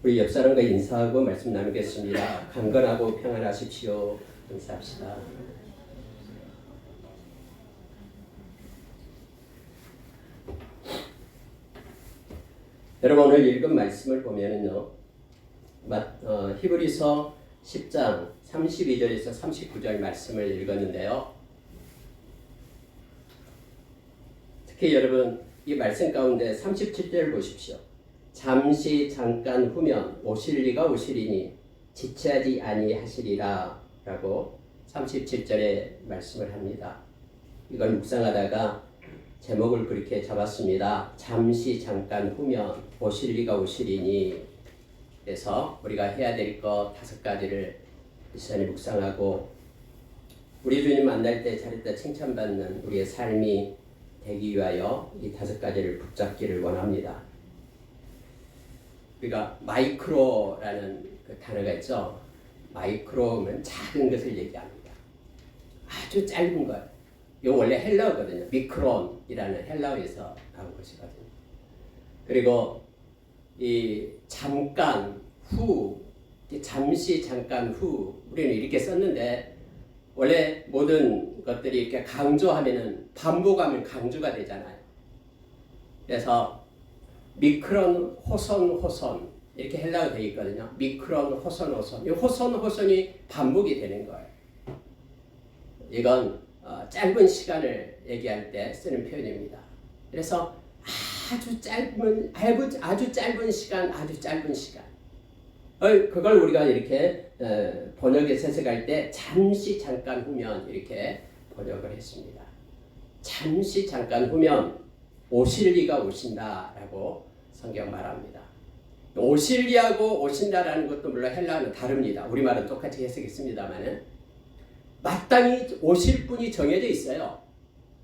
우리 옆 사람과 인사하고 말씀 나누겠습니다. 강건하고 평안하십시오. 인사합시다. 여러분 오늘 읽은 말씀을 보면은요, 히브리서 10장 32절에서 39절 말씀을 읽었는데요. 특히 여러분 이 말씀 가운데 37절 보십시오. 잠시 잠깐 후면 오실 리가 오시리니 지체하지 아니하시리라 라고 37절에 말씀을 합니다. 이걸 묵상하다가 제목을 그렇게 잡았습니다. 잠시 잠깐 후면 오실 리가 오시리니. 그래서 우리가 해야 될 것 5가지를 이 시간에 묵상하고 우리 주님 만날 때 잘했다 칭찬받는 우리의 삶이 되기 위하여 이 5가지를 붙잡기를 원합니다. 우리가 마이크로라는 그 단어가 있죠. 마이크로면 작은 것을 얘기합니다. 아주 짧은 것. 이거 원래 헬라어거든요. 미크론이라는 헬라어에서 나온 것이거든요. 그리고 이 잠깐 후, 잠시 잠깐 후 우리는 이렇게 썼는데 원래 모든 것들이 이렇게 강조하면은 반복하면 강조가 되잖아요. 그래서 미크론 호선 이렇게 헬라어 되어 있거든요. 미크론 호선 이 호선이 반복이 되는 거예요. 이건 짧은 시간을 얘기할 때 쓰는 표현입니다. 그래서 아주 짧은 시간 그걸 우리가 이렇게 번역해서 해석할 때 잠시 잠깐 후면 이렇게 번역을 했습니다. 잠시 잠깐 후면 오실 리가 오신다라고 성경 말합니다. 오실 리하고 오신다라는 것도 물론 헬라어는 다릅니다. 우리말은 똑같이 해석했습니다만은 마땅히 오실 분이 정해져 있어요.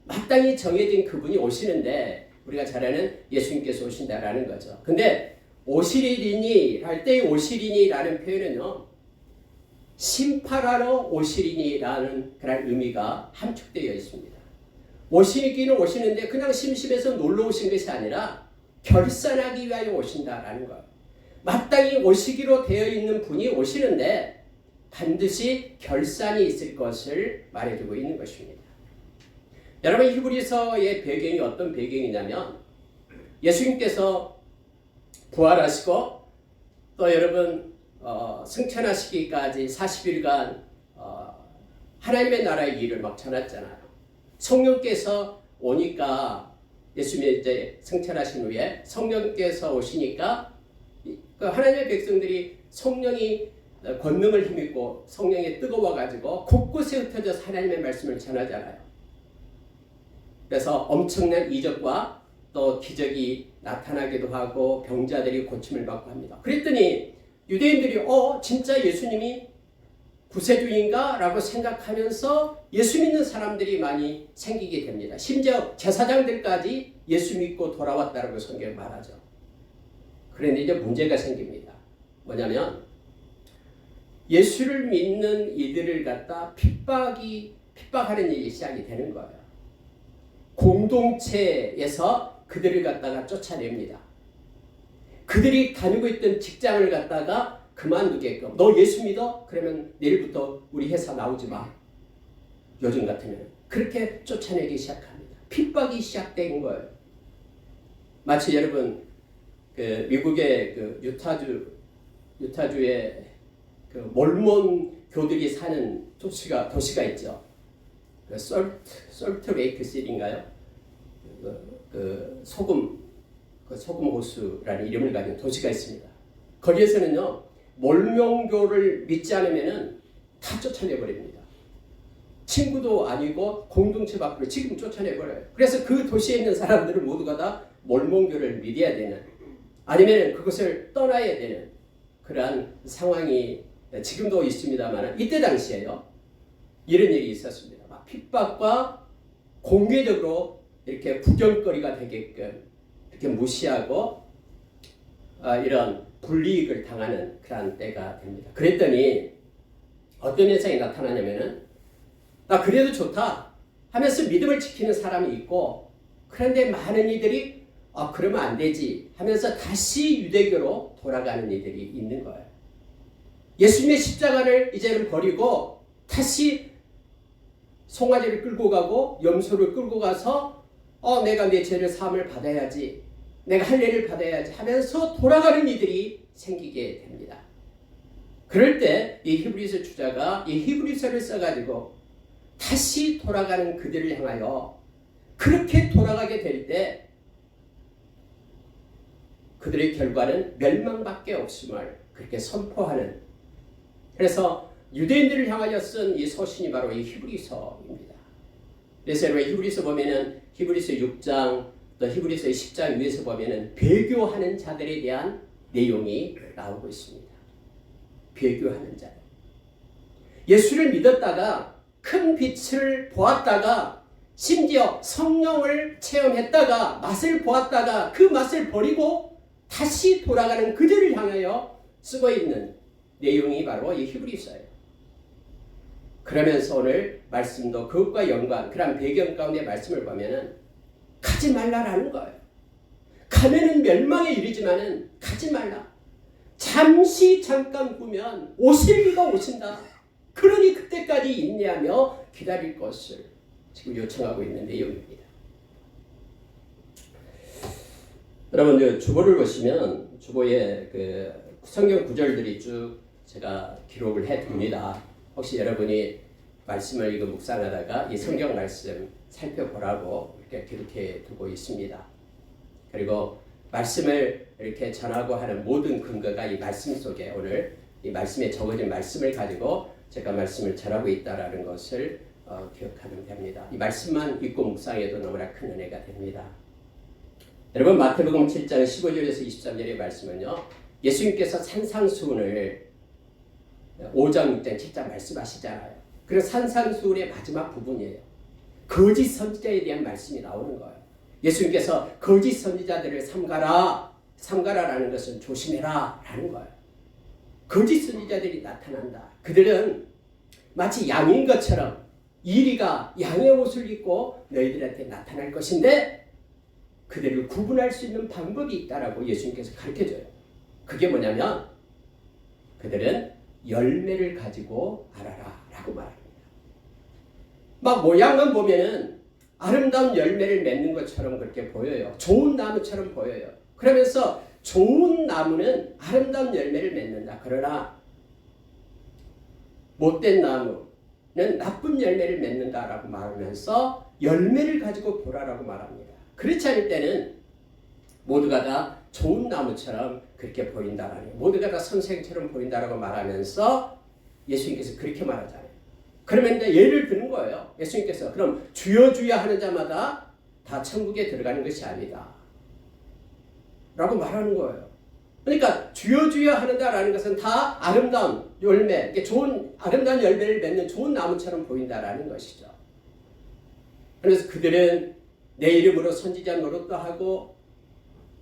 마땅히 정해진 그분이 오시는데 우리가 잘 아는 예수님께서 오신다라는 거죠. 근데 오시리니 할 때 오시리니라는 표현은요, 심판하러 오시리니라는 그런 의미가 함축되어 있습니다. 오시기는 오시는데 그냥 심심해서 놀러 오신 것이 아니라 결산하기 위하여 오신다라는 것. 마땅히 오시기로 되어 있는 분이 오시는데 반드시 결산이 있을 것을 말해주고 있는 것입니다. 여러분 히브리서의 배경이 어떤 배경이냐면 예수님께서 부활하시고 또 여러분 승천하시기까지 40일간 하나님의 나라의 일을 막 전했잖아요. 성령께서 오니까 예수님이 이제 승천하신 후에 성령께서 오시니까 하나님의 백성들이 성령이 권능을 힘입고 성령이 뜨거워가지고 곳곳에 흩어져서 하나님의 말씀을 전하잖아요. 그래서 엄청난 이적과 또 기적이 나타나기도 하고 병자들이 고침을 받고 합니다. 그랬더니 유대인들이 진짜 예수님이 구세주인가? 라고 생각하면서 예수 믿는 사람들이 많이 생기게 됩니다. 심지어 제사장들까지 예수 믿고 돌아왔다라고 성경이 말하죠. 그런데 이제 문제가 생깁니다. 뭐냐면 예수를 믿는 이들을 갖다 핍박하는 일이 시작이 되는 거예요. 공동체에서 그들을 갖다가 쫓아냅니다. 그들이 다니고 있던 직장을 갖다가 그만두게끔. 너 예수 믿어? 그러면 내일부터 우리 회사 나오지 마. 요즘 같으면 그렇게 쫓아내기 시작합니다. 핍박이 시작된 거예요. 마치 여러분 그 미국의 그 유타주의 그 몰몬 교들이 사는 도시가 있죠. 그 솔트 레이크 시티인가요? 그 소금 호수라는 이름을 가진 도시가 있습니다. 거기에서는요, 몰몬교를 믿지 않으면은 다 쫓아내버립니다. 친구도 아니고 공동체 밖으로 지금 쫓아내버려요. 그래서 그 도시에 있는 사람들은 모두가 다 몰몬교를 믿어야 되는, 아니면 그것을 떠나야 되는 그러한 상황이 지금도 있습니다만 이때 당시에요, 이런 일이 있었습니다. 막 핍박과 공개적으로 이렇게 구경거리가 되게끔 이렇게 무시하고 이런 불이익을 당하는 그런 때가 됩니다. 그랬더니 어떤 현상이 나타나냐면은 나 그래도 좋다 하면서 믿음을 지키는 사람이 있고, 그런데 많은 이들이 그러면 안 되지 하면서 다시 유대교로 돌아가는 이들이 있는 거예요. 예수님의 십자가를 이제는 버리고 다시 송아지를 끌고 가고 염소를 끌고 가서 내가 내 죄를 사함을 받아야지, 내가 할례를 받아야지 하면서 돌아가는 이들이 생기게 됩니다. 그럴 때 이 히브리서 주자가 이 히브리서를 써가지고 다시 돌아가는 그들을 향하여 그렇게 돌아가게 될 때 그들의 결과는 멸망밖에 없음을 그렇게 선포하는, 그래서 유대인들을 향하여 쓴 이 서신이 바로 이 히브리서입니다. 그래서 여러분 히브리서 보면은 히브리서 6장 또 히브리서 10장 위에서 보면은 배교하는 자들에 대한 내용이 나오고 있습니다. 배교하는 자들. 예수를 믿었다가 큰 빛을 보았다가 심지어 성령을 체험했다가 맛을 보았다가 그 맛을 버리고 다시 돌아가는 그들을 향하여 쓰고 있는 내용이 바로 이 히브리서예요. 그러면서 오늘 말씀도 그것과 연관, 그런 배경 가운데 말씀을 보면은 가지 말라라는 거예요. 가면은 멸망에 이르지만은 가지 말라. 잠시 잠깐 보면 오실 이가 오신다. 그러니 그때까지 인내하며 기다릴 것을 지금 요청하고 있는 내용입니다. 여러분 주보를 보시면 주보에 그 성경 구절들이 쭉 제가 기록을 해둡니다. 혹시 여러분이 말씀을 이거 묵상하다가 이 성경 말씀 살펴보라고 이렇게 기록해 두고 있습니다. 그리고 말씀을 이렇게 전하고 하는 모든 근거가 이 말씀 속에, 오늘 이 말씀에 적어진 말씀을 가지고 제가 말씀을 전하고 있다라는 것을 기억하면 됩니다. 이 말씀만 읽고 묵상해도 너무나 큰 은혜가 됩니다. 여러분 마태복음 7장 15절에서 23절의 말씀은요, 예수님께서 산상수훈을 5장, 6장, 7장 말씀하시잖아요. 그래서 산상수훈의 마지막 부분이에요. 거짓 선지자에 대한 말씀이 나오는 거예요. 예수님께서 거짓 선지자들을 삼가라라는 것은 조심해라 라는 거예요. 거짓 선지자들이 나타난다. 그들은 마치 양인 것처럼 이리가 양의 옷을 입고 너희들한테 나타날 것인데 그들을 구분할 수 있는 방법이 있다라고 예수님께서 가르쳐줘요. 그게 뭐냐면 그들은 열매를 가지고 알아라 라고 말합니다. 막 모양만 보면은 아름다운 열매를 맺는 것처럼 그렇게 보여요. 좋은 나무처럼 보여요. 그러면서 좋은 나무는 아름다운 열매를 맺는다. 그러나 못된 나무는 나쁜 열매를 맺는다라고 말하면서 열매를 가지고 보라라고 말합니다. 그렇지 않을 때는 모두가 다 좋은 나무처럼 그렇게 보인다라는, 모두가 다 선생처럼 보인다라고 말하면서 예수님께서 그렇게 말하잖아요. 그러면 이제 예를 드는 거예요. 예수님께서 그럼 주여 주여 하는 자마다 다 천국에 들어가는 것이 아니다 라고 말하는 거예요. 그러니까 주여 주여 하는 자라는 것은 다 아름다운 열매, 좋은 아름다운 열매를 맺는 좋은 나무처럼 보인다라는 것이죠. 그래서 그들은 내 이름으로 선지자 노릇도 하고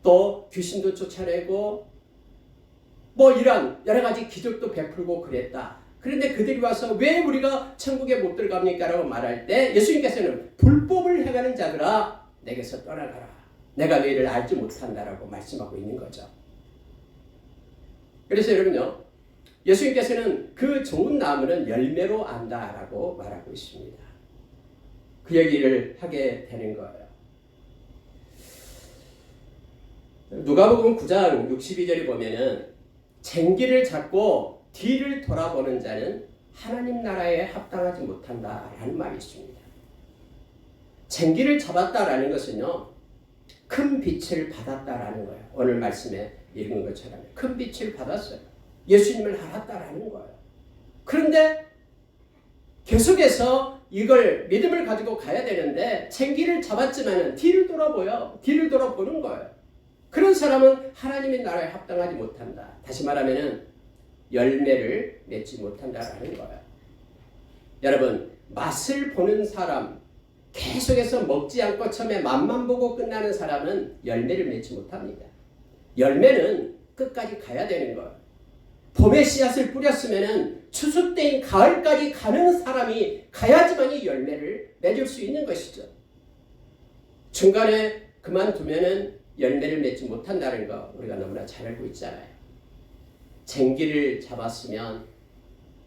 또 귀신도 쫓아내고 뭐 이런 여러 가지 기적도 베풀고 그랬다. 그런데 그들이 와서 왜 우리가 천국에 못 들어갑니까? 라고 말할 때 예수님께서는 불법을 행하는 자들아 내게서 떠나가라. 내가 너희를 알지 못한다라고 말씀하고 있는 거죠. 그래서 여러분요, 예수님께서는 그 좋은 나무는 열매로 안다라고 말하고 있습니다. 그 얘기를 하게 되는 거예요. 누가복음 9장 62절에 보면은 쟁기를 잡고 뒤를 돌아보는 자는 하나님 나라에 합당하지 못한다라는 말이 있습니다. 쟁기를 잡았다라는 것은요, 큰 빛을 받았다라는 거예요. 오늘 말씀에 읽은 것처럼 큰 빛을 받았어요. 예수님을 알았다라는 거예요. 그런데 계속해서 이걸 믿음을 가지고 가야 되는데 쟁기를 잡았지만은 뒤를 돌아보여. 뒤를 돌아보는 거예요. 그런 사람은 하나님의 나라에 합당하지 못한다. 다시 말하면은 열매를 맺지 못한다라는 거예요. 여러분, 맛을 보는 사람, 계속해서 먹지 않고 처음에 맛만 보고 끝나는 사람은 열매를 맺지 못합니다. 열매는 끝까지 가야 되는 거예요. 봄에 씨앗을 뿌렸으면은 추수 때인 가을까지 가는 사람이 가야지만이 열매를 맺을 수 있는 것이죠. 중간에 그만두면은 열매를 맺지 못한다는 거 우리가 너무나 잘 알고 있잖아요. 쟁기를 잡았으면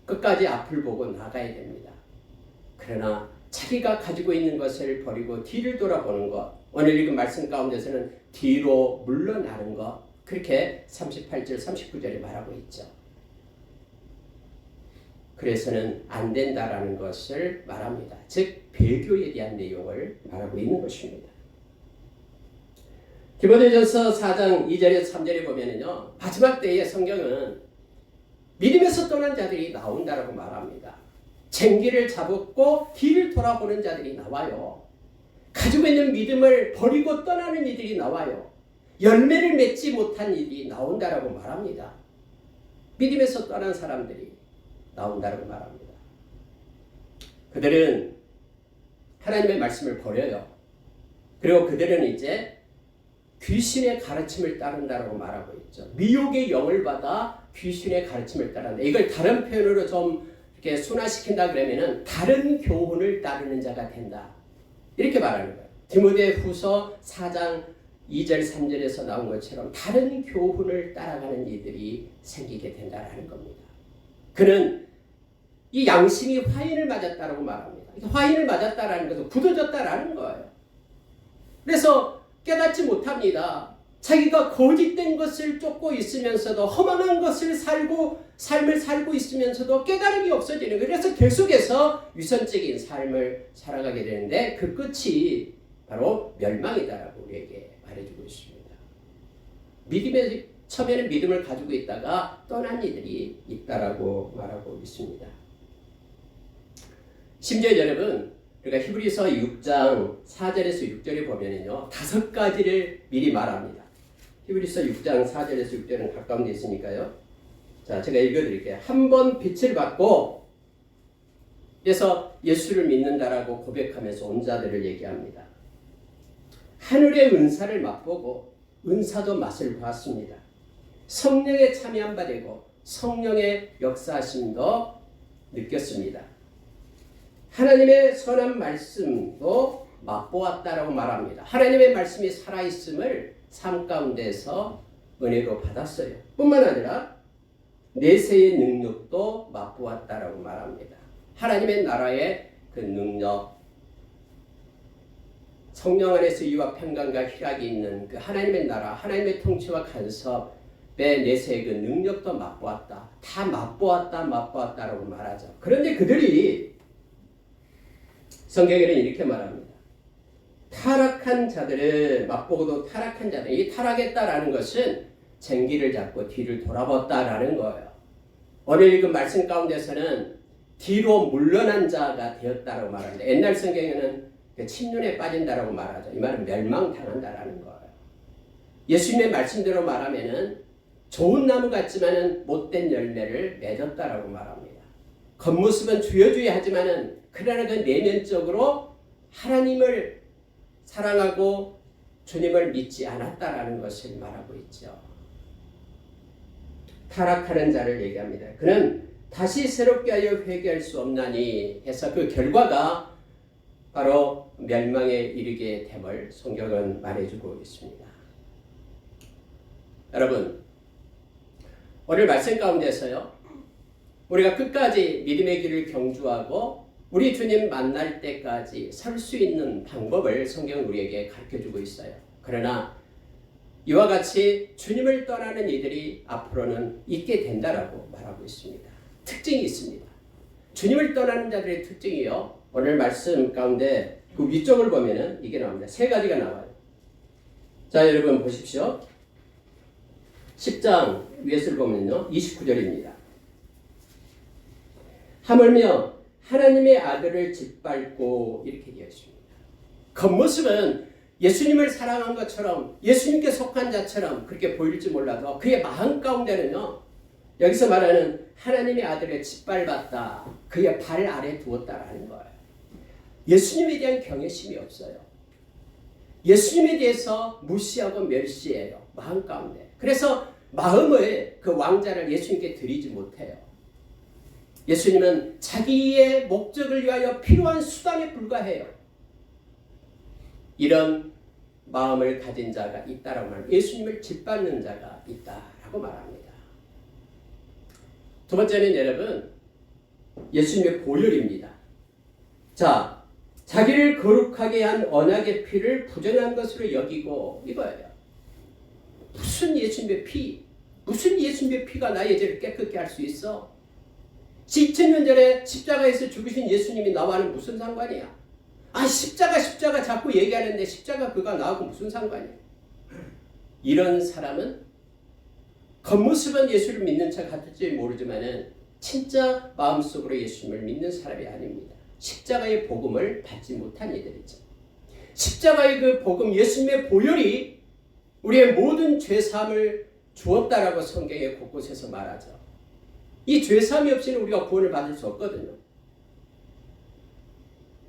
끝까지 앞을 보고 나가야 됩니다. 그러나 자기가 가지고 있는 것을 버리고 뒤를 돌아보는 것, 오늘 읽은 말씀 가운데서는 뒤로 물러나는 것, 그렇게 38절 39절에 말하고 있죠. 그래서는 안 된다라는 것을 말합니다. 즉 배교에 대한 내용을 말하고 있는 것입니다. 디모데전서 4장 2절에서 3절에 보면은요, 마지막 때에 성경은 믿음에서 떠난 자들이 나온다라고 말합니다. 쟁기를 잡고 뒤를 돌아보는 자들이 나와요. 가지고 있는 믿음을 버리고 떠나는 이들이 나와요. 열매를 맺지 못한 이들이 나온다라고 말합니다. 믿음에서 떠난 사람들이 나온다라고 말합니다. 그들은 하나님의 말씀을 버려요. 그리고 그들은 이제 귀신의 가르침을 따른다라고 말하고 있죠. 미혹의 영을 받아 귀신의 가르침을 따른다. 이걸 다른 표현으로 좀 이렇게 순화시킨다 그러면은 다른 교훈을 따르는 자가 된다. 이렇게 말하는 거예요. 디모데후서 4장 2절 3절에서 나온 것처럼 다른 교훈을 따라가는 이들이 생기게 된다라는 겁니다. 그는 이 양심이 화인을 맞았다라고 말합니다. 화인을 맞았다라는 것은 굳어졌다라는 거예요. 그래서 깨닫지 못합니다. 자기가 거짓된 것을 쫓고 있으면서도 허망한 것을 삶을 살고 있으면서도 깨달음이 없어지는 거예요. 그래서 계속해서 위선적인 삶을 살아가게 되는데 그 끝이 바로 멸망이다라고 우리에게 말해주고 있습니다. 처음에는 믿음을 가지고 있다가 떠난 이들이 있다라고 말하고 있습니다. 심지어 여러분, 우리가 히브리서 6장 4절에서 6절에 보면은요, 5가지를 미리 말합니다. 히브리서 6장 4절에서 6절은 가까운 데 있으니까요. 자, 제가 읽어드릴게요. 한 번 빛을 받고, 그래서 예수를 믿는다라고 고백하면서 온 자들을 얘기합니다. 하늘의 은사를 맛보고 은사도 맛을 보았습니다. 성령에 참여한 바 되고 성령의 역사하심도 느꼈습니다. 하나님의 선한 말씀도 맛보았다라고 말합니다. 하나님의 말씀이 살아있음을 삶 가운데서 은혜로 받았어요. 뿐만 아니라 내세의 능력도 맛보았다라고 말합니다. 하나님의 나라의 그 능력, 성령 안에서 이와 평강과 희락이 있는 그 하나님의 나라, 하나님의 통치와 간섭의 내세의 그 능력도 맛보았다. 다 맛보았다라고 말하죠. 그런데 그들이 성경에는 이렇게 말합니다. 타락한 자들은 맛보고도 타락한 자들, 이 타락했다라는 것은 쟁기를 잡고 뒤를 돌아봤다라는 거예요. 오늘 읽은 말씀 가운데서는 뒤로 물러난 자가 되었다라고 말합니다. 옛날 성경에는 침륜에 빠진다라고 말하죠. 이 말은 멸망당한다라는 거예요. 예수님의 말씀대로 말하면은 좋은 나무 같지만은 못된 열매를 맺었다라고 말합니다. 겉모습은 주여주여 하지만은 그러나 그 내면적으로 하나님을 사랑하고 주님을 믿지 않았다라는 것을 말하고 있죠. 타락하는 자를 얘기합니다. 그는 다시 새롭게 하여 회개할 수 없나니 해서 그 결과가 바로 멸망에 이르게 됨을 성경은 말해주고 있습니다. 여러분, 오늘 말씀 가운데서요, 우리가 끝까지 믿음의 길을 경주하고 우리 주님 만날 때까지 설 수 있는 방법을 성경은 우리에게 가르쳐주고 있어요. 그러나 이와 같이 주님을 떠나는 이들이 앞으로는 있게 된다라고 말하고 있습니다. 특징이 있습니다. 주님을 떠나는 자들의 특징이요, 오늘 말씀 가운데 그 위쪽을 보면은 이게 나옵니다. 3가지가 나와요. 자, 여러분 보십시오. 10장 위에서를 보면요, 29절입니다. 하물며 하나님의 아들을 짓밟고 이렇게 되어 있습니다. 겉모습은 예수님을 사랑한 것처럼 예수님께 속한 자처럼 그렇게 보일지 몰라도 그의 마음 가운데는요, 여기서 말하는 하나님의 아들을 짓밟았다, 그의 발 아래 두었다라는 거예요. 예수님에 대한 경외심이 없어요. 예수님에 대해서 무시하고 멸시해요, 마음 가운데. 그래서 마음을 그 왕자를 예수님께 드리지 못해요. 예수님은 자기의 목적을 위하여 필요한 수단에 불과해요. 이런 마음을 가진 자가 있다라고 말합니다. 예수님을 짓밟는 자가 있다라고 말합니다. 두 번째는 여러분 예수님의 보혈입니다. 자, 자기를 거룩하게 한 언약의 피를 부정한 것으로 여기고 이거예요. 무슨 예수님의 피, 무슨 예수님의 피가 나의 죄를 깨끗게 할 수 있어? 2000년 전에 십자가에서 죽으신 예수님이 나와는 무슨 상관이야? 아, 십자가 자꾸 얘기하는데 십자가 그가 나하고 무슨 상관이야? 이런 사람은 겉모습은 예수를 믿는 척 같을지 모르지만은 진짜 마음속으로 예수님을 믿는 사람이 아닙니다. 십자가의 복음을 받지 못한 이들이죠. 십자가의 그 복음, 예수님의 보혈이 우리의 모든 죄사함을 주었다라고 성경에 곳곳에서 말하죠. 이 죄사함이 없이는 우리가 구원을 받을 수 없거든요.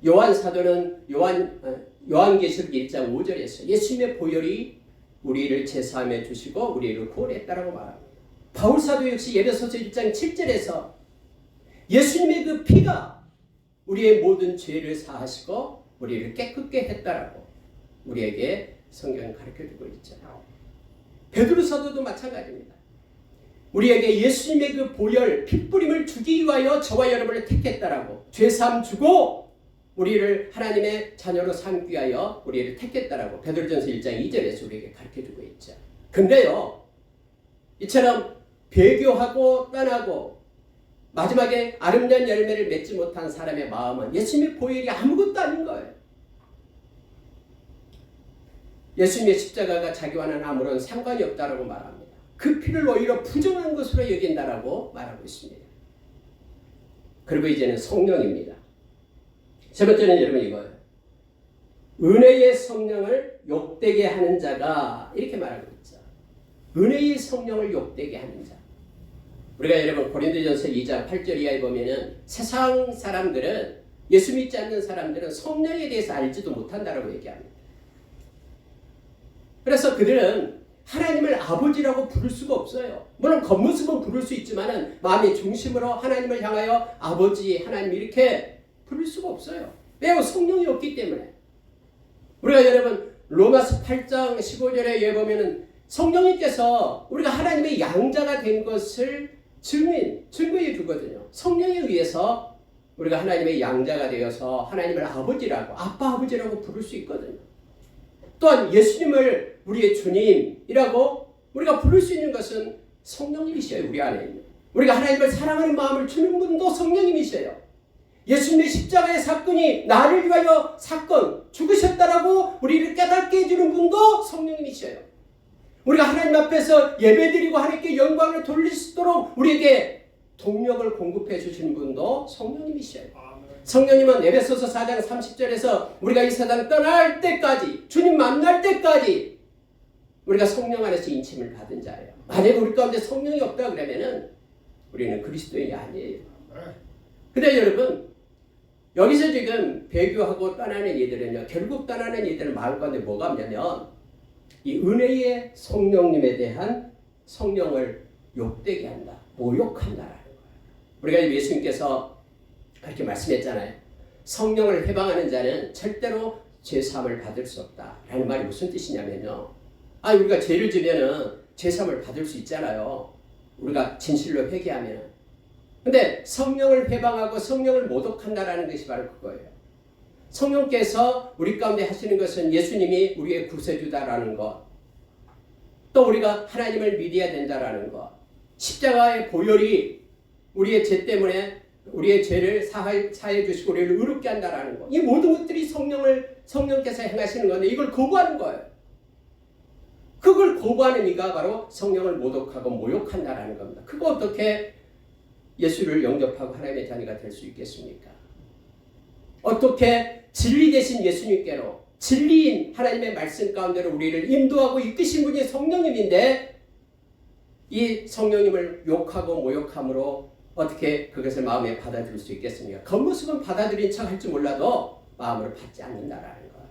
요한 사도는 요한계시록 1장 5절에서 예수님의 보혈이 우리를 제사함해 주시고 우리를 구원했다라고 말합니다. 바울 사도 역시 에베소서 1장 7절에서 예수님의 그 피가 우리의 모든 죄를 사하시고 우리를 깨끗게 했다라고 우리에게 성경은 가르쳐주고 있잖아요. 베드로 사도도 마찬가지입니다. 우리에게 예수님의 그 보혈, 핏부림을 주기 위하여 저와 여러분을 택했다라고 죄사함 주고 우리를 하나님의 자녀로 삼기 위하여 우리를 택했다라고 베드로전서 1장 2절에서 우리에게 가르쳐주고 있죠. 근데요, 이처럼 배교하고 떠나고 마지막에 아름다운 열매를 맺지 못한 사람의 마음은 예수님의 보혈이 아무것도 아닌 거예요. 예수님의 십자가가 자기와는 아무런 상관이 없다라고 말합니다. 그 피를 오히려 부정한 것으로 여긴다라고 말하고 있습니다. 그리고 이제는 성령입니다. 세 번째는 여러분 이거예요. 은혜의 성령을 욕되게 하는 자가 이렇게 말하고 있죠. 은혜의 성령을 욕되게 하는 자. 우리가 여러분 고린도전서 2장 8절 이하에 보면은 세상 사람들은 예수 믿지 않는 사람들은 성령에 대해서 알지도 못한다라고 얘기합니다. 그래서 그들은 하나님을 아버지라고 부를 수가 없어요. 물론 겉모습은 부를 수 있지만은 마음의 중심으로 하나님을 향하여 아버지 하나님 이렇게 부를 수가 없어요. 왜요? 성령이 없기 때문에. 우리가 여러분 로마서 8장 15절에 보면은 성령님께서 우리가 하나님의 양자가 된 것을 증거해 주거든요. 성령에 의해서 우리가 하나님의 양자가 되어서 하나님을 아버지라고, 아빠 아버지라고 부를 수 있거든요. 또한 예수님을 우리의 주님이라고 우리가 부를 수 있는 것은 성령님이셔요. 우리 안에 있는. 우리가 하나님을 사랑하는 마음을 주는 분도 성령님이셔요. 예수님의 십자가의 사건이 나를 위하여 죽으셨다라고 우리를 깨닫게 해주는 분도 성령님이셔요. 우리가 하나님 앞에서 예배드리고 하나님께 영광을 돌릴 수 있도록 우리에게 동력을 공급해 주시는 분도 성령님이셔요. 성령님은 에베소서 4장 30절에서 우리가 이 세상 떠날 때까지, 주님 만날 때까지 우리가 성령 안에서 인침을 받은 자예요. 만약에 우리 가운데 성령이 없다 그러면은 우리는 그리스도인이 아니에요. 근데 여러분, 여기서 지금 배교하고 떠나는 이들은요, 결국 떠나는 이들은 마음 가운데 뭐가 없냐면 이 은혜의 성령님에 대한 성령을 욕되게 한다, 모욕한다라는 거예요. 우리가 예수님께서 그렇게 말씀했잖아요. 성령을 해방하는 자는 절대로 죄사함을 받을 수 없다라는 말이 무슨 뜻이냐면요. 우리가 죄를 지면은 죄사함을 받을 수 있잖아요. 우리가 진실로 회개하면. 근데 성령을 해방하고 성령을 모독한다라는 것이 바로 그거예요. 성령께서 우리 가운데 하시는 것은 예수님이 우리의 구세주다라는 것, 또 우리가 하나님을 믿어야 된다라는 것, 십자가의 보혈이 우리의 죄 때문에 우리의 죄를 사해 주시고 우리를 의롭게 한다라는 것, 이 모든 것들이 성령께서 행하시는 건데 이걸 거부하는 거예요. 그걸 거부하는 이가 바로 성령을 모독하고 모욕한다라는 겁니다. 그거 어떻게 예수를 영접하고 하나님의 자녀가 될 수 있겠습니까? 어떻게 진리 되신 예수님께로 진리인 하나님의 말씀 가운데로 우리를 인도하고 이끄신 분이 성령님인데 이 성령님을 욕하고 모욕함으로 어떻게 그것을 마음에 받아들일 수 있겠습니까? 겉모습은 받아들인 척 할지 몰라도 마음으로 받지 않는다라는 거예요.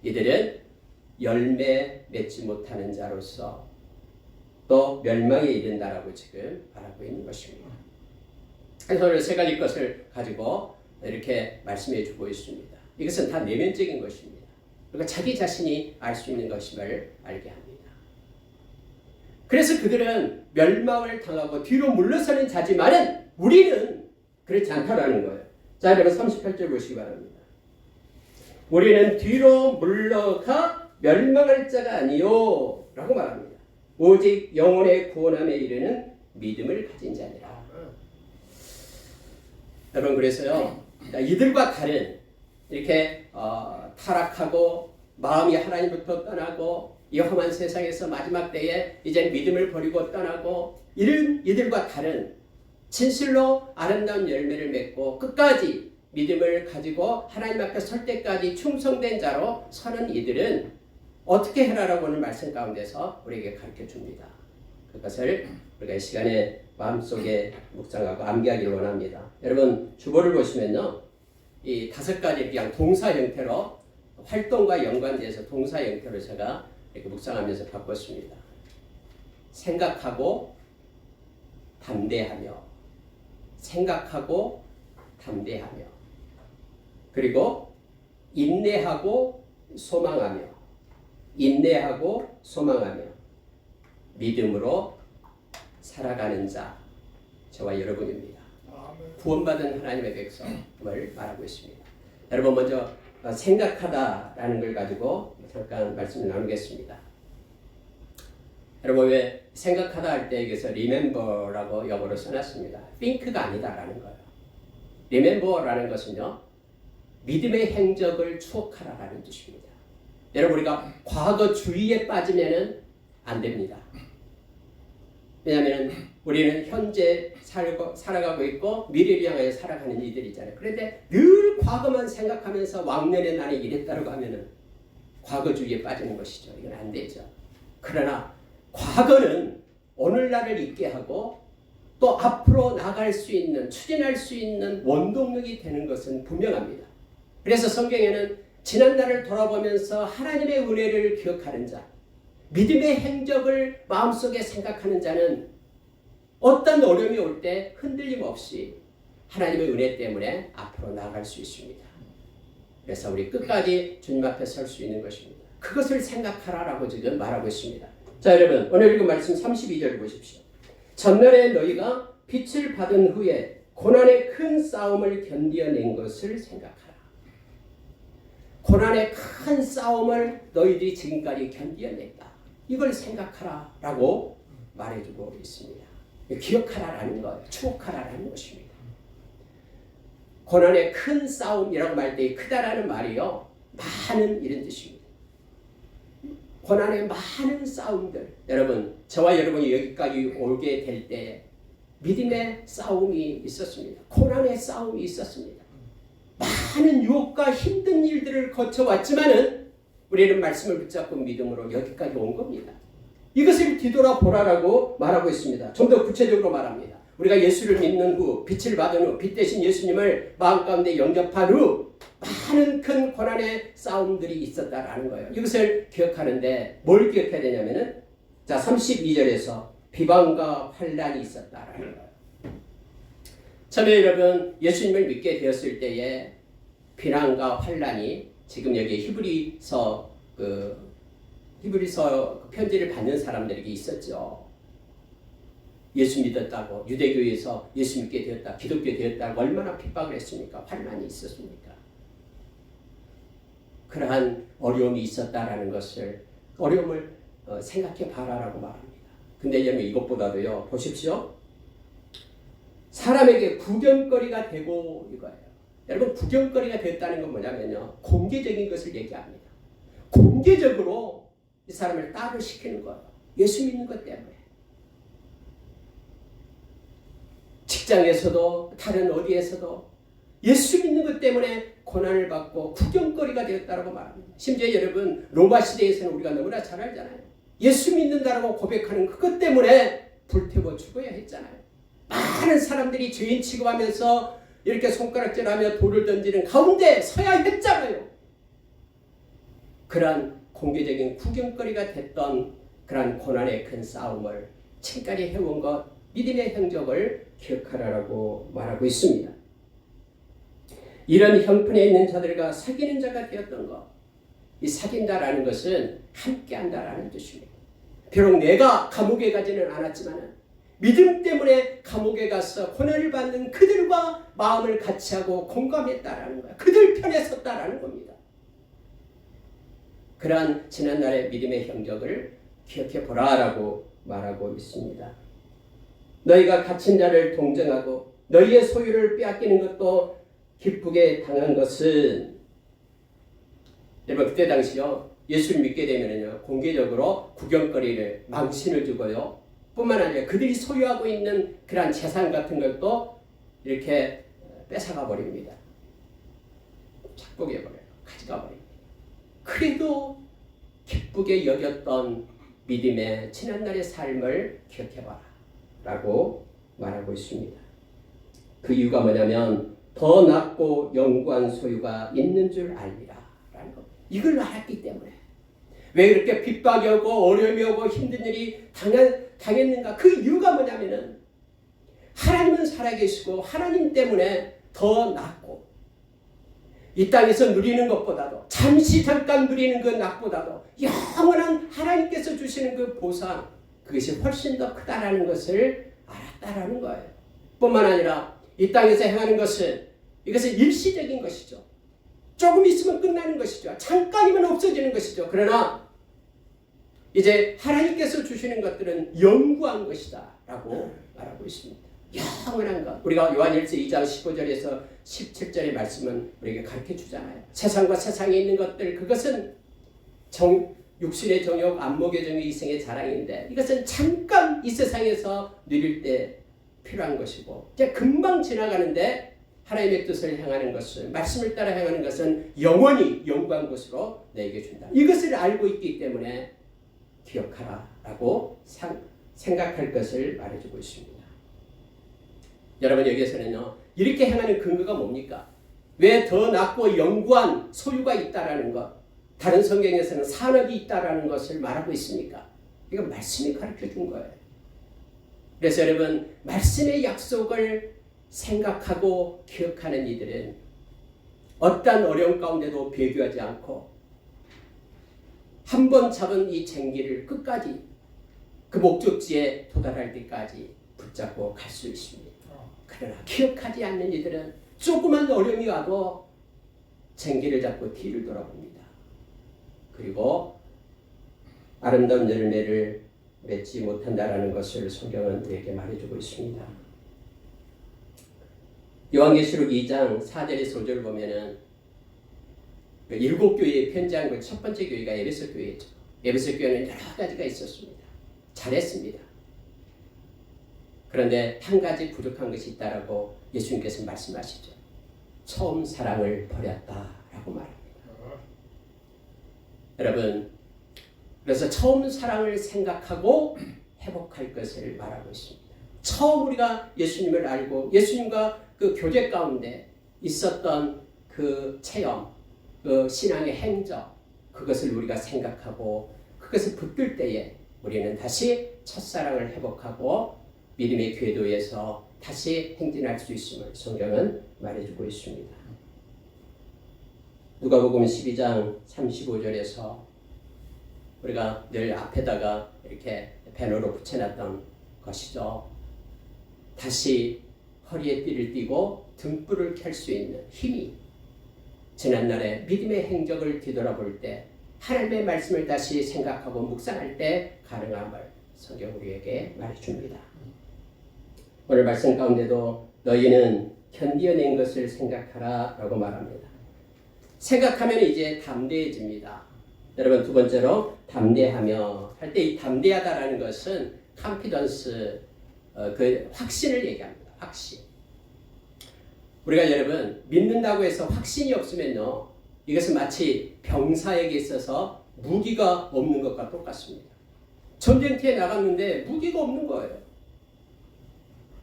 이들은 열매 맺지 못하는 자로서 또 멸망에 이른다라고 지금 말하고 있는 것입니다. 그래서 오늘 세 가지 것을 가지고 이렇게 말씀해 주고 있습니다. 이것은 다 내면적인 것입니다. 그러니까 자기 자신이 알 수 있는 것임을 알게 합니다. 그래서 그들은 멸망을 당하고 뒤로 물러서는 자지만은 우리는 그렇지 않다라는 거예요. 자, 여러분 38절 보시기 바랍니다. 우리는 뒤로 물러가 멸망할 자가 아니요 라고 말합니다. 오직 영혼의 구원함에 이르는 믿음을 가진 자니라. 여러분, 그래서요, 이들과 다른 이렇게 타락하고 마음이 하나님부터 떠나고 이 험한 세상에서 마지막 때에 이제 믿음을 버리고 떠나고 이런 이들과 다른 진실로 아름다운 열매를 맺고 끝까지 믿음을 가지고 하나님 앞에 설 때까지 충성된 자로 서는 이들은 어떻게 해라라고 하는 말씀 가운데서 우리에게 가르쳐 줍니다. 그것을 우리가 이 시간에 마음속에 묵상하고 암기하기를 원합니다. 여러분, 주보를 보시면요, 이 5가지 그냥 동사 형태로 활동과 연관돼서 동사 형태로 제가 이렇게 묵상하면서 바꿨습니다. 생각하고 담대하며, 생각하고 담대하며, 그리고 인내하고 소망하며, 인내하고 소망하며, 믿음으로 살아가는 자, 저와 여러분입니다. 구원받은 하나님의 백성을 말하고 있습니다. 여러분, 먼저 생각하다라는 걸 가지고 잠깐 말씀을 나누겠습니다. 여러분, 왜 생각하다 할 때 여기서 remember라고 영어로 써놨습니다. think가 아니다라는 거예요. remember라는 것은요, 믿음의 행적을 추억하라라는 뜻입니다. 여러분, 우리가 과거주의에 빠지면은 안 됩니다. 왜냐하면 우리는 현재 살아가고 있고 미래를 향하여 살아가는 이들이잖아요. 그런데 늘 과거만 생각하면서 왕년에 나는 이랬다고 하면은 과거주의에 빠지는 것이죠. 이건 안 되죠. 그러나 과거는 오늘날을 있게 하고 또 앞으로 나갈 수 있는, 추진할 수 있는 원동력이 되는 것은 분명합니다. 그래서 성경에는 지난날을 돌아보면서 하나님의 은혜를 기억하는 자, 믿음의 행적을 마음속에 생각하는 자는 어떤 어려움이 올 때 흔들림 없이 하나님의 은혜 때문에 앞으로 나아갈 수 있습니다. 그래서 우리 끝까지 주님 앞에 설 수 있는 것입니다. 그것을 생각하라라고 지금 말하고 있습니다. 자, 여러분, 오늘 읽은 말씀 32절 보십시오. 전날에 너희가 빛을 받은 후에 고난의 큰 싸움을 견디어낸 것을 생각하라. 고난의 큰 싸움을 너희들이 지금까지 견디어냈다. 이걸 생각하라 라고 말해주고 있습니다. 기억하라라는 거예요. 추억하라라는 것입니다. 고난의 큰 싸움이라고 말 때 크다라는 말이요, 많은 이런 뜻입니다. 고난의 많은 싸움들, 여러분, 저와 여러분이 여기까지 오게 될 때 믿음의 싸움이 있었습니다. 고난의 싸움이 있었습니다. 많은 유혹과 힘든 일들을 거쳐왔지만은 우리는 말씀을 붙잡고 믿음으로 여기까지 온 겁니다. 이것을 뒤돌아보라라고 말하고 있습니다. 좀 더 구체적으로 말합니다. 우리가 예수를 믿는 후, 빛을 받은 후, 빛 대신 예수님을 마음 가운데 영접한 후 많은 큰 고난의 싸움들이 있었다라는 거예요. 이것을 기억하는데 뭘 기억해야 되냐면은, 자, 32절에서 비방과 환난이 있었다라는 거예요. 처음에 여러분, 예수님을 믿게 되었을 때에 비난과 환난이 지금 여기 히브리서 편지를 받는 사람들에게 있었죠. 예수 믿었다고, 유대교에서 예수 믿게 되었다, 기독교 되었다고 얼마나 핍박을 했습니까? 환난이 있었습니까? 그러한 어려움이 있었다라는 것을, 어려움을 생각해 봐라라고 말합니다. 근데 여러분, 이것보다도요, 보십시오. 사람에게 구경거리가 되고 이거예요. 여러분, 구경거리가 됐다는 건 뭐냐면요, 공개적인 것을 얘기합니다. 공개적으로 이 사람을 따로 시키는 거예요. 예수 믿는 것 때문에. 직장에서도 다른 어디에서도 예수 믿는 것 때문에 고난을 받고 구경거리가 되었다고 말합니다. 심지어 여러분, 로마 시대에서는 우리가 너무나 잘 알잖아요. 예수 믿는다라고 고백하는 그것 때문에 불태워 죽어야 했잖아요. 많은 사람들이 죄인 취급하면서 이렇게 손가락질하며 돌을 던지는 가운데 서야 했잖아요. 그러한 공개적인 구경거리가 됐던 그러한 고난의 큰 싸움을 지금까지 해온 것, 믿음의 행적을 기억하라고 말하고 있습니다. 이런 형편에 있는 자들과 사귀는 자가 되었던 것, 이 사귄다라는 것은 함께한다라는 뜻입니다. 비록 내가 감옥에 가지는 않았지만 믿음 때문에 감옥에 가서 고난을 받는 그들과 마음을 같이 하고 공감했다라는 거야. 그들 편에 섰다라는 겁니다. 그러한 지난날의 믿음의 행적을 기억해 보라라고 말하고 있습니다. 너희가 갇힌 자를 동정하고 너희의 소유를 빼앗기는 것도 기쁘게 당한 것은, 여러분 그때 당시요 예수를 믿게 되면요 공개적으로 구경거리를 망신을 주고요 뿐만 아니라 그들이 소유하고 있는 그러한 재산 같은 것도 이렇게 뺏어가 버립니다. 착복해 버려요. 가져가 버립니다. 그래도 기쁘게 여겼던 믿음의 지난날의 삶을 기억해봐라 라고 말하고 있습니다. 그 이유가 뭐냐면 더 낫고 영구한 소유가 있는 줄 알리라 라는 겁니다. 이걸 알았기 때문에 왜 이렇게 핍박이 오고 어려움이 오고 힘든 일이 당했는가? 그 이유가 뭐냐면은 하나님은 살아계시고 하나님 때문에 더 낫고 이 땅에서 누리는 것보다도 잠시 잠깐 누리는 그 낙보다도 영원한 하나님께서 주시는 그 보상, 그것이 훨씬 더 크다라는 것을 알았다라는 거예요. 뿐만 아니라 이 땅에서 행하는 것은 이것은 일시적인 것이죠. 조금 있으면 끝나는 것이죠. 잠깐이면 없어지는 것이죠. 그러나 이제 하나님께서 주시는 것들은 영구한 것이다 라고 말하고 있습니다. 영원한 것. 우리가 요한일서 2장 15절에서 17절의 말씀은 우리에게 가르쳐 주잖아요. 세상과 세상에 있는 것들, 그것은 육신의 정욕, 안목의 정욕, 이생의 자랑인데 이것은 잠깐 이 세상에서 누릴 때 필요한 것이고 이제 금방 지나가는데 하나님의 뜻을 행하는 것은, 말씀을 따라 행하는 것은 영원히 영구한 것으로 내게 준다. 이것을 알고 있기 때문에 기억하라 라고 생각할 것을 말해주고 있습니다. 여러분 여기에서는요 이렇게 행하는 근거가 뭡니까? 왜 더 낫고 영구한 소유가 있다라는 것, 다른 성경에서는 산업이 있다라는 것을 말하고 있습니까? 이건 말씀이 가르쳐 준 거예요. 그래서 여러분 말씀의 약속을 생각하고 기억하는 이들은 어떠한 어려움 가운데도 배교하지 않고 한 번 잡은 이 쟁기를 끝까지 그 목적지에 도달할 때까지 붙잡고 갈 수 있습니다. 그러나 기억하지 않는 이들은 조그만 어려움이 와도 쟁기를 잡고 뒤를 돌아봅니다. 그리고 아름다운 열매를 맺지 못한다라는 것을 성경은 우리에게 말해주고 있습니다. 요한계시록 2장 4절에서 5절을 보면은 일곱 교회에 편지한 그 첫 번째 교회가 에베소 교회죠. 에베소 교회는 여러 가지가 있었습니다. 잘했습니다. 그런데 한 가지 부족한 것이 있다라고 예수님께서 말씀하시죠. 처음 사랑을 버렸다라고 말합니다. 여러분, 그래서 처음 사랑을 생각하고 회복할 것을 말하고 있습니다. 처음 우리가 예수님을 알고 예수님과 그 교제 가운데 있었던 그 체험, 그 신앙의 행적, 그것을 우리가 생각하고 그것을 붙들 때에 우리는 다시 첫사랑을 회복하고 믿음의 궤도에서 다시 행진할 수 있음을 성경은 말해주고 있습니다. 누가복음 12장 35절에서 우리가 늘 앞에다가 이렇게 배너로 붙여놨던 것이죠. 다시 허리에 띠를 띠고 등불을 켤 수 있는 힘이 지난날의 믿음의 행적을 뒤돌아볼 때 하나님의 말씀을 다시 생각하고 묵상할 때 가능함을 성경 우리에게 말해줍니다. 오늘 말씀 가운데도 너희는 견디어낸 것을 생각하라 라고 말합니다. 생각하면 이제 담대해집니다. 여러분 두 번째로 담대하며 할 때 이 담대하다라는 것은 confidence, 그 확신을 얘기합니다. 확신. 우리가 여러분 믿는다고 해서 확신이 없으면요 이것은 마치 병사에게 있어서 무기가 없는 것과 똑같습니다. 전쟁터에 나갔는데 무기가 없는 거예요.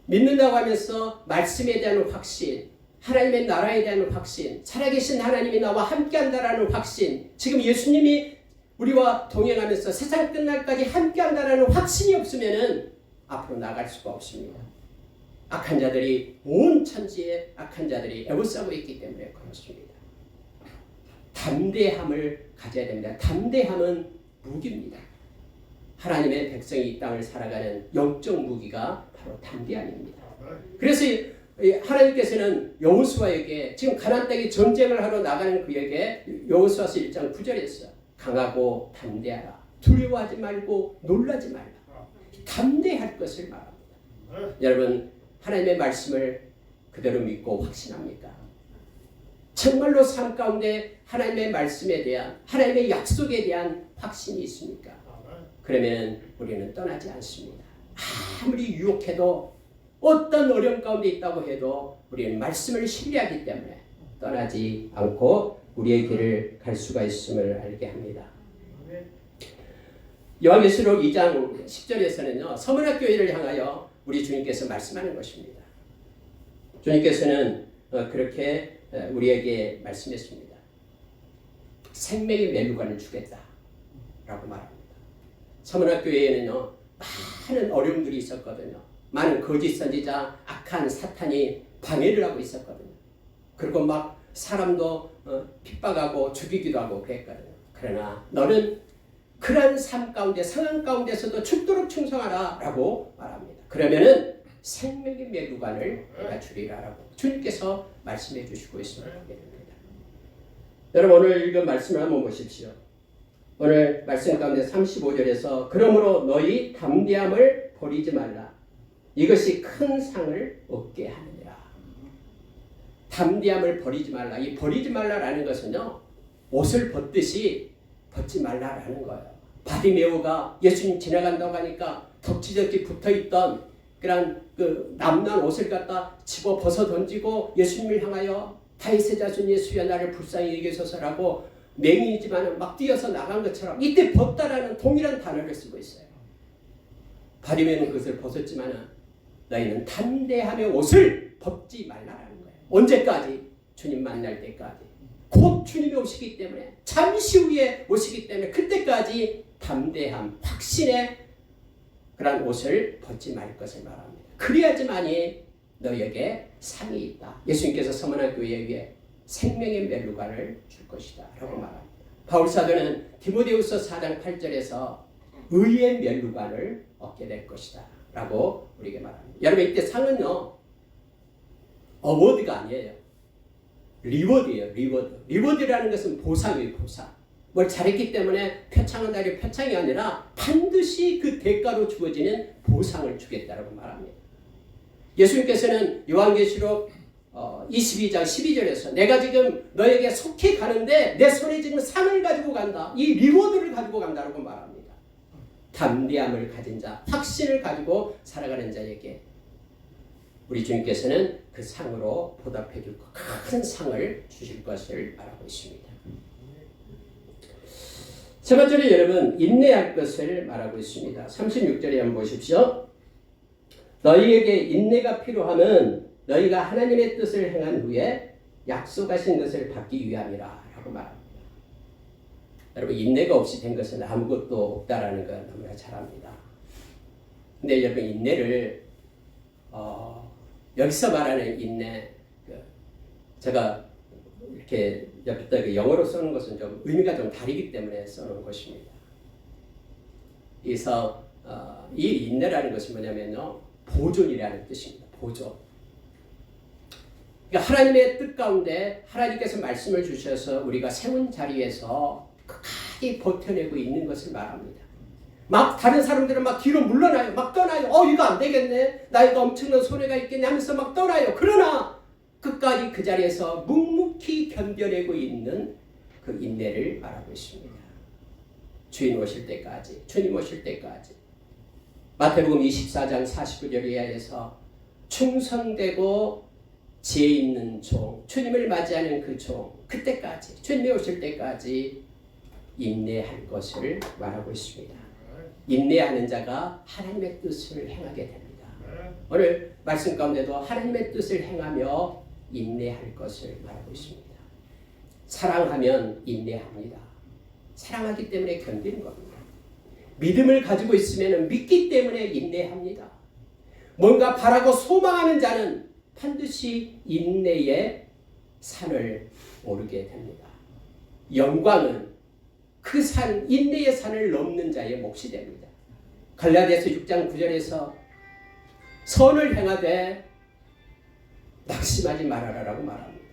믿는다고 하면서 말씀에 대한 확신, 하나님의 나라에 대한 확신, 살아계신 하나님이 나와 함께한다라는 확신, 지금 예수님이 우리와 동행하면서 세상 끝날까지 함께한다라는 확신이 없으면은 앞으로 나갈 수가 없습니다. 악한 자들이 온 천지에 악한 자들이 애워싸고 있기 때문에 그렇습니다. 담대함을 가져야 됩니다. 담대함은 무기입니다. 하나님의 백성이 이 땅을 살아가는 영적 무기가 바로 담대함입니다. 그래서 하나님께서는 여호수아에게 지금 가나안 땅에 전쟁을 하러 나가는 그에게 여호수아서 1장 9절에서 강하고 담대하라. 두려워하지 말고 놀라지 말라. 담대할 것을 말합니다. 여러분, 하나님의 말씀을 그대로 믿고 확신합니까? 정말로 삶 가운데 하나님의 말씀에 대한, 하나님의 약속에 대한 확신이 있습니까? 그러면 우리는 떠나지 않습니다. 아무리 유혹해도, 어떤 어려움 가운데 있다고 해도 우리는 말씀을 신뢰하기 때문에 떠나지 않고 우리의 길을 갈 수가 있음을 알게 합니다. 요한계시록 2장 10절에서는요, 서문화 교회를 향하여 우리 주님께서 말씀하는 것입니다. 주님께서는 그렇게 우리에게 말씀했습니다. 생명의 멜루관을 주겠다 라고 말합니다. 서문화 교회에는요, 많은 어려움들이 있었거든요. 많은 거짓 선지자, 악한 사탄이 방해를 하고 있었거든요. 그리고 막 사람도 핍박하고 죽이기도 하고 그랬거든요. 그러나 너는 그런 삶 가운데, 상황 가운데서도 죽도록 충성하라 라고 말합니다. 그러면은 생명의 멜루관을 내가 주리라 라고 주님께서 말씀해 주시고 있음을 보게 됩니다. 여러분, 오늘 읽은 말씀을 한번 보십시오. 오늘 말씀 가운데 35절에서 그러므로 너희 담대함을 버리지 말라. 이것이 큰 상을 얻게 하느니라. 담대함을 버리지 말라. 이 버리지 말라라는 것은요, 옷을 벗듯이 벗지 말라라는 거예요. 바디메오가 예수님 지나간다고 하니까 덕지덕지 붙어있던 그런 그 남는 옷을 갖다 집어 벗어 던지고 예수님을 향하여 다윗의 자손 예수여 나를 불쌍히 여기소서라고 맹인이지만 막 뛰어서 나간 것처럼 이때 벗다라는 동일한 단어를 쓰고 있어요. 바디메오는 그것을 벗었지만 너희는 담대함의 옷을 벗지 말라라는 거예요. 언제까지? 주님 만날 때까지. 곧 주님이 오시기 때문에, 잠시 후에 오시기 때문에 그때까지 담대함, 확신의 그런 옷을 벗지 말 것을 말합니다. 그래야지만이 너에게 상이 있다. 예수님께서 서문화 교회에 생명의 멜루관을 줄 것이다 라고 말합니다. 바울 사도는 디모데후서 4장 8절에서 의의 멜루관을 얻게 될 것이다 라고 우리에게 말합니다. 여러분, 이때 상은요, 어워드가 아니에요. 리워드예요. 리워드. 리워드라는 것은 보상이에요. 보상. 뭘 잘했기 때문에 표창한다는 표창이 아니라 반드시 그 대가로 주어지는 보상을 주겠다라고 말합니다. 예수님께서는 요한계시록 22장 12절에서 내가 지금 너에게 속히 가는데 내 손에 지금 상을 가지고 간다. 이 리워드를 가지고 간다라고 말합니다. 담대함을 가진 자, 확신을 가지고 살아가는 자에게 우리 주님께서는 그 상으로 보답해 줄 큰 상을 주실 것을 말하고 있습니다. 세 번째로 여러분, 인내할 것을 말하고 있습니다. 36절에 한번 보십시오. 너희에게 인내가 필요하면 너희가 하나님의 뜻을 행한 후에 약속하신 것을 받기 위함이라 라고 말합니다. 여러분, 인내가 없이 된 것은 아무것도 없다라는 걸 너무나 잘 압니다. 근데 여러분, 인내를 여기서 말하는 인내, 제가 이렇게 옆에다 영어로 쓰는 것은 좀 의미가 좀 다르기 때문에 써놓은 것입니다. 그래서 이 인내라는 것이 뭐냐면요, 보존이라는 뜻입니다. 보존. 그러니까 하나님의 뜻 가운데 하나님께서 말씀을 주셔서 우리가 세운 자리에서 끝까지 버텨내고 있는 것을 말합니다. 막 다른 사람들은 막 뒤로 물러나요. 막 떠나요. 이거 안 되겠네. 나 이거 엄청난 손해가 있겠네 하면서 막 떠나요. 그러나 끝까지 그 자리에서 묵묵히 견뎌내고 있는 그 인내를 말하고 있습니다. 주인 오실 때까지, 주님 오실 때까지. 마태복음 24장 49절 이하에서 충성되고 지혜 있는 종, 주님을 맞이하는 그 종, 그때까지, 주님이 오실 때까지 인내할 것을 말하고 있습니다. 인내하는 자가 하나님의 뜻을 행하게 됩니다. 오늘 말씀 가운데도 하나님의 뜻을 행하며 인내할 것을 말하고 있습니다. 사랑하면 인내합니다. 사랑하기 때문에 견디는 겁니다. 믿음을 가지고 있으면 믿기 때문에 인내합니다. 뭔가 바라고 소망하는 자는 반드시 인내의 산을 오르게 됩니다. 영광은 그 산, 인내의 산을 넘는 자의 몫이 됩니다. 갈라디아서 6장 9절에서 선을 행하되 낙심하지 말아라라고 말합니다.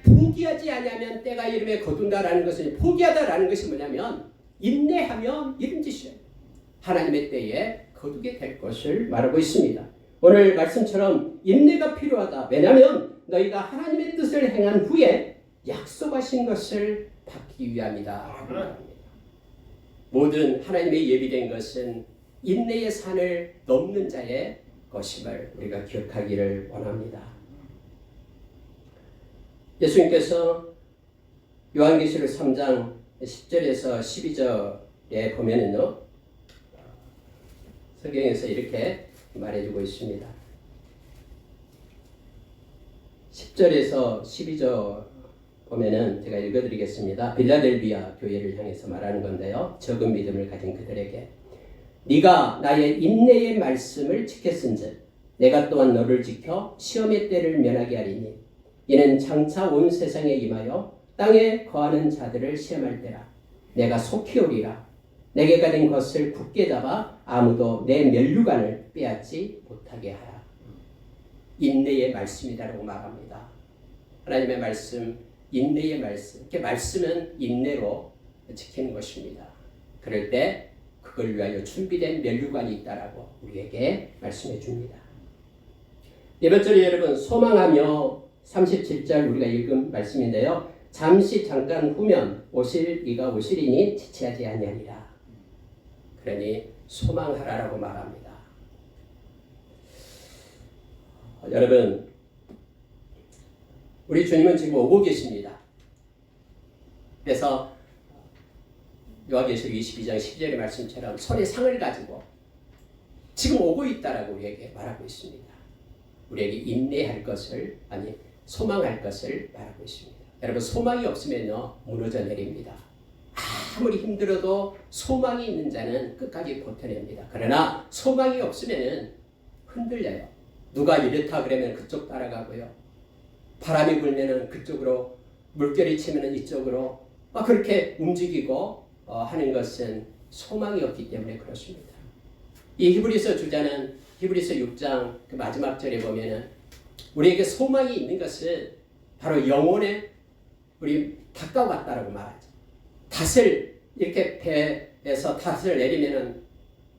포기하지 아니하면 때가 이름에 거둔다라는 것은, 포기하다라는 것이 뭐냐면 인내하면 이런 짓이에요. 하나님의 때에 거두게 될 것을 말하고 있습니다. 오늘 말씀처럼 인내가 필요하다. 왜냐하면 너희가 하나님의 뜻을 행한 후에 약속하신 것을 받기 위함이다. 모든 하나님의 예비된 것은 인내의 산을 넘는 자의 것임을 우리가 기억하기를 원합니다. 예수님께서 요한계시록 3장 10절에서 12절에 보면은요, 성경에서 이렇게 말해주고 있습니다. 10절에서 12절 보면은 제가 읽어드리겠습니다. 빌라델비아 교회를 향해서 말하는 건데요. 적은 믿음을 가진 그들에게 네가 나의 인내의 말씀을 지켰은즉 내가 또한 너를 지켜 시험의 때를 면하게 하리니 이는 장차 온 세상에 임하여 땅에 거하는 자들을 시험할 때라. 내가 속히 오리라. 내게 가진 것을 굳게 잡아 아무도 내 면류관을 빼앗지 못하게 하라. 인내의 말씀이라고 말합니다. 하나님의 말씀, 인내의 말씀. 이렇게 말씀은 인내로 지키는 것입니다. 그럴 때 그걸 위하여 준비된 면류관이 있다라고 우리에게 말씀해 줍니다. 네 번째로 여러분, 소망하며 37절 우리가 읽은 말씀인데요. 잠시 잠깐 후면 오실 이가 오시리니 지체하지 아니하리라. 그러니 소망하라라고 말합니다. 여러분, 우리 주님은 지금 오고 계십니다. 그래서 요한계시록 22장 12절의 말씀처럼 손에 상을 가지고 지금 오고 있다라고 우리에게 말하고 있습니다. 우리에게 인내할 것을, 아니 소망할 것을 말하고 있습니다. 여러분, 소망이 없으면요 무너져 내립니다. 아무리 힘들어도 소망이 있는 자는 끝까지 버텨냅니다. 그러나 소망이 없으면 흔들려요. 누가 이렇다 그러면 그쪽 따라가고요. 바람이 불면 그쪽으로, 물결이 치면 이쪽으로 그렇게 움직이고 하는 것은 소망이 없기 때문에 그렇습니다. 이 히브리서 주자는 히브리서 6장 그 마지막 절에 보면은 우리에게 소망이 있는 것은 바로 영혼에 우리 닷과 같다라고 말하죠. 닷을 이렇게 배에서 닷을 내리면은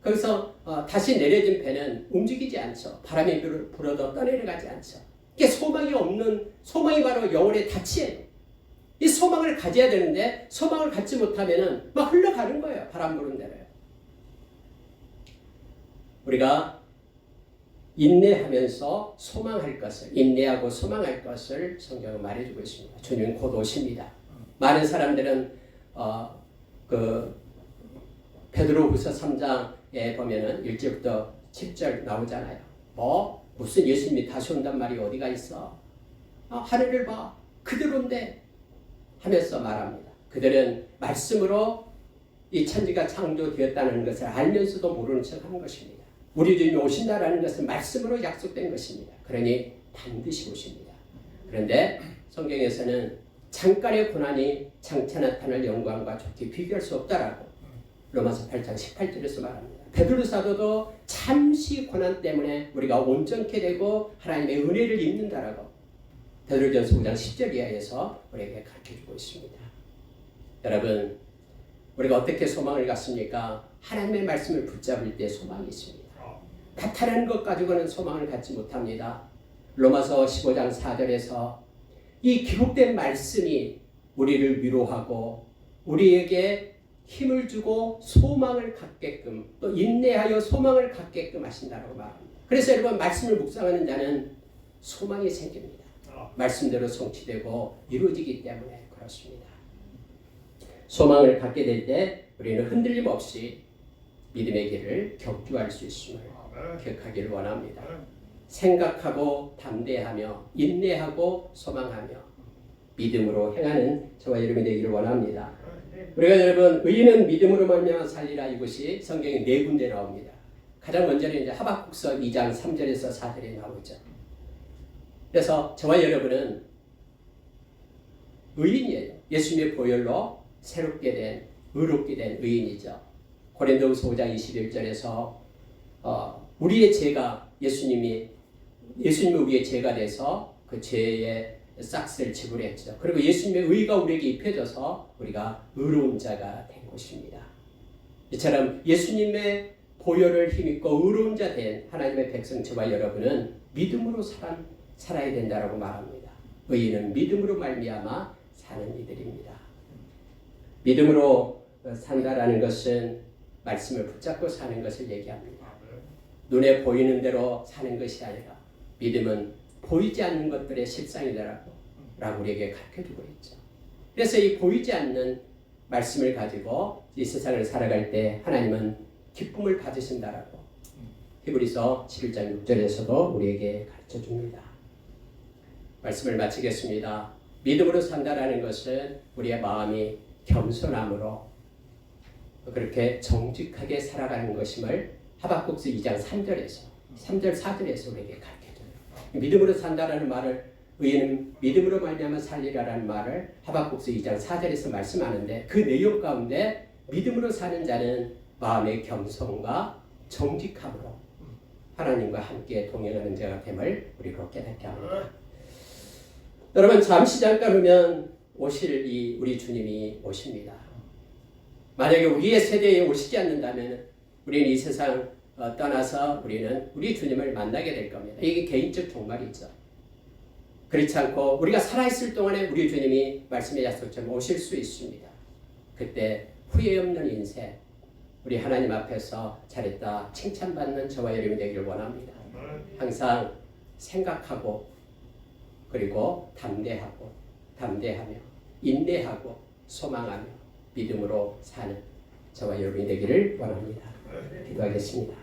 거기서 다시 내려진 배는 움직이지 않죠. 바람이 불어도 떠내려가지 않죠. 이게 소망이 없는, 소망이 바로 영혼의 닷이에요. 이 소망을 가져야 되는데 소망을 갖지 못하면은 막 흘러가는 거예요. 바람 부는 대로요. 우리가 인내하면서 소망할 것을, 인내하고 소망할 것을 성경은 말해주고 있습니다. 주님은 곧 오십니다. 많은 사람들은 베드로후서 3장에 보면은 1절부터 7절 나오잖아요. 무슨 예수님이 다시 온단 말이 어디가 있어? 하늘을 봐. 그대로인데 하면서 말합니다. 그들은 말씀으로 이 천지가 창조되었다는 것을 알면서도 모르는 척하는 것입니다. 우리 주님이 오신다라는 것은 말씀으로 약속된 것입니다. 그러니 반드시 오십니다. 그런데 성경에서는 잠깐의 고난이 장차 나타날 영광과 좋게 비교할 수 없다라고 로마서 8장 18절에서 말합니다. 베드로 사도도 잠시 고난 때문에 우리가 온전케 되고 하나님의 은혜를 입는다라고 베드로전서 5장 10절 이하에서 우리에게 가르쳐주고 있습니다. 여러분, 우리가 어떻게 소망을 갖습니까? 하나님의 말씀을 붙잡을 때 소망이 있습니다. 나타나는 것 가지고는 소망을 갖지 못합니다. 로마서 15장 4절에서 이 기록된 말씀이 우리를 위로하고 우리에게 힘을 주고 소망을 갖게끔, 또 인내하여 소망을 갖게끔 하신다고 말합니다. 그래서 여러분, 말씀을 묵상하는 자는 소망이 생깁니다. 말씀대로 성취되고 이루어지기 때문에 그렇습니다. 소망을 갖게 될 때 우리는 흔들림 없이 믿음의 길을 격주할 수 있음을 기억하기를 원합니다. 생각하고 담대하며 인내하고 소망하며 믿음으로 행하는 저와 여러분이 되기를 원합니다. 우리가 여러분, 의인은 믿음으로 말미암아 살리라, 이것이 성경에 4군데 나옵니다. 가장 먼저는 이제 하박국서 2장 3절에서 4절에 나오죠. 그래서 저와 여러분은 의인이에요. 예수님의 보혈로 새롭게 된 의롭게 된 의인이죠. 고린도후서 5장 21절에서 우리의 죄가 예수님이 우리의 죄가 돼서 그 죄의 싹스를 지불했죠. 그리고 예수님의 의가 우리에게 입혀져서 우리가 의로운 자가 된 것입니다. 이처럼 예수님의 보혈을 힘입고 의로운 자 된 하나님의 백성 저와 여러분은 믿음으로 살아야 된다라고 말합니다. 의인은 믿음으로 말미암아 사는 이들입니다. 믿음으로 산다라는 것은 말씀을 붙잡고 사는 것을 얘기합니다. 눈에 보이는 대로 사는 것이 아니라 믿음은 보이지 않는 것들의 실상이다라고 우리에게 가르쳐주고 있죠. 그래서 이 보이지 않는 말씀을 가지고 이 세상을 살아갈 때 하나님은 기쁨을 받으신다라고 히브리서 11장 6절에서도 우리에게 가르쳐줍니다. 말씀을 마치겠습니다. 믿음으로 산다라는 것은 우리의 마음이 겸손함으로 그렇게 정직하게 살아가는 것임을 하박국서 2장 3절에서 3절 4절에서 우리에게 가르쳐줘요. 믿음으로 산다라는 말을 의인은 믿음으로 말미암아 살리라라는 말을 하박국서 2장 4절에서 말씀하는데 그 내용 가운데 믿음으로 사는 자는 마음의 겸손과 정직함으로 하나님과 함께 동행하는 자가 됨을 우리로 깨닫게 합니다. 여러분 잠시 잠깐 후면 오실 우리 주님이 오십니다. 만약에 우리의 세대에 오시지 않는다면 우리는 이 세상 떠나서 우리는 우리 주님을 만나게 될 겁니다. 이게 개인적 종말이죠. 그렇지 않고 우리가 살아있을 동안에 우리 주님이 말씀의 약속처럼 오실 수 있습니다. 그때 후회 없는 인생 우리 하나님 앞에서 잘했다 칭찬받는 저와 여러분이 되기를 원합니다. 항상 생각하고 그리고 담대하며 인내하고 소망하며 믿음으로 사는 저와 여러분이 되기를 원합니다. 기도하겠습니다.